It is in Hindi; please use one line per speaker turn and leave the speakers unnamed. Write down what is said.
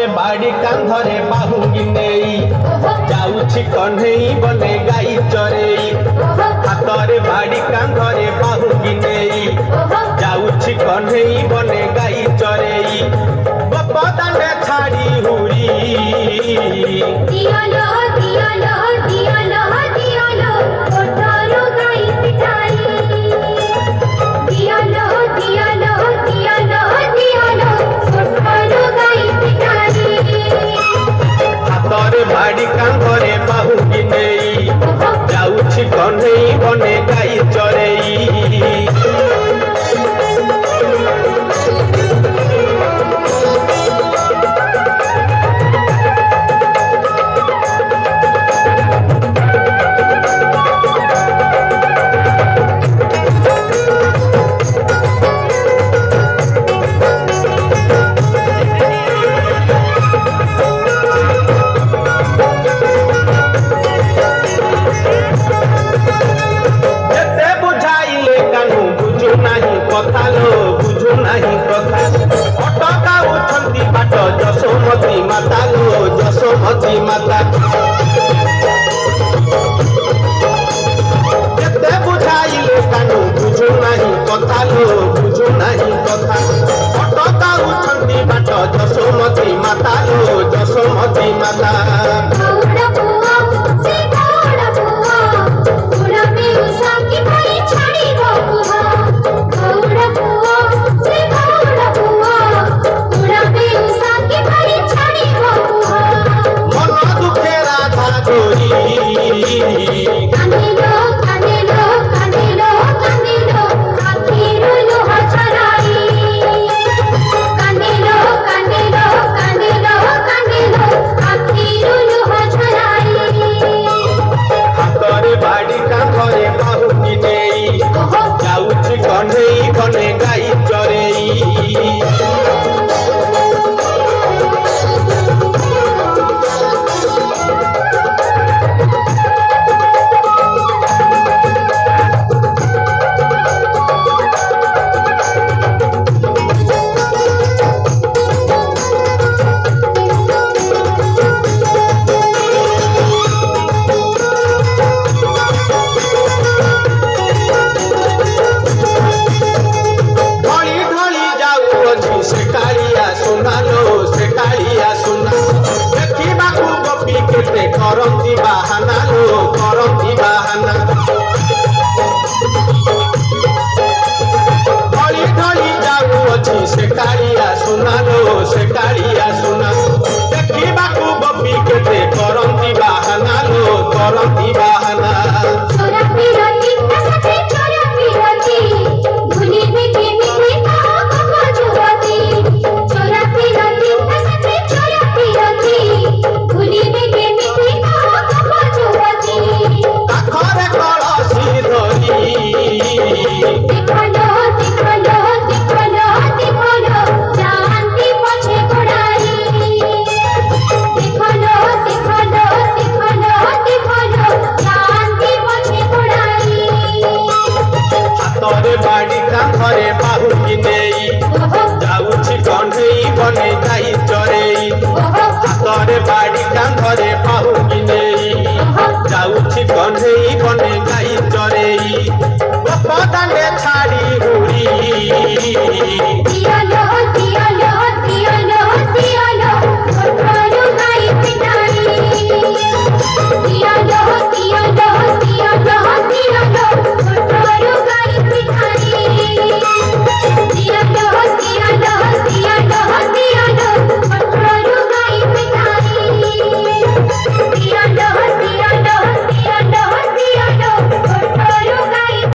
हातरे बाड़ी कांधरे बाहुंगी नेई जाउछि कन्हई बने गाई चरेई हातरे बाड़ी कांधरे बाहुंगी नेई जाउछि कन्हई बने गाई चरेई बपदाने छाड़ी हुरी
दियालो दियालो दियालो दियालो ओठारो गाई पिटाई दियालो दियालो दियालो दियालो ओठारो गाई पिटाई
हातरे बाड़ी कांधरे बाहुंगी नेई जाउछि कन्हई बने गाई चरेई बुझु नहीं कथा अटका उठंती बाट जसोमती माता लो जसोमती माता केते बुझाइले कानु बुझु नहीं कथा लो बुझु नहीं कथा अटका उठंती बाट जसोमती माता लो जसोमती माता कन्हई बने गाई चरेई करंती बाहाना लो करंती बाहाना ढली ढली जाऊ अछि से कालिया सुना लो से कालिया सुना देखिबाकू बपी केते करंती बाहाना लो करंती बाहाना
छोरा पिरती सते छोरा पिरती भूली में के मिले कहो कहो जुवती छोरा पिरती सते छोरा पिरती भूली में के
आखरे कलसी धरी
देखलो देखलो देखलो देखलो जानती पछे गोड़ाई देखलो देखलो देखलो देखलो जानती पछे गोड़ाई
हातरे बाड़ी कांधरे बाहुंगी नेई जाउछि कन्हई बने गाई चरेई हातरे बाड़ी कांधरे बाहुंगी नेई जाउछि कन्हई बने गाई चरेई बपदाने छाड़ी हुरी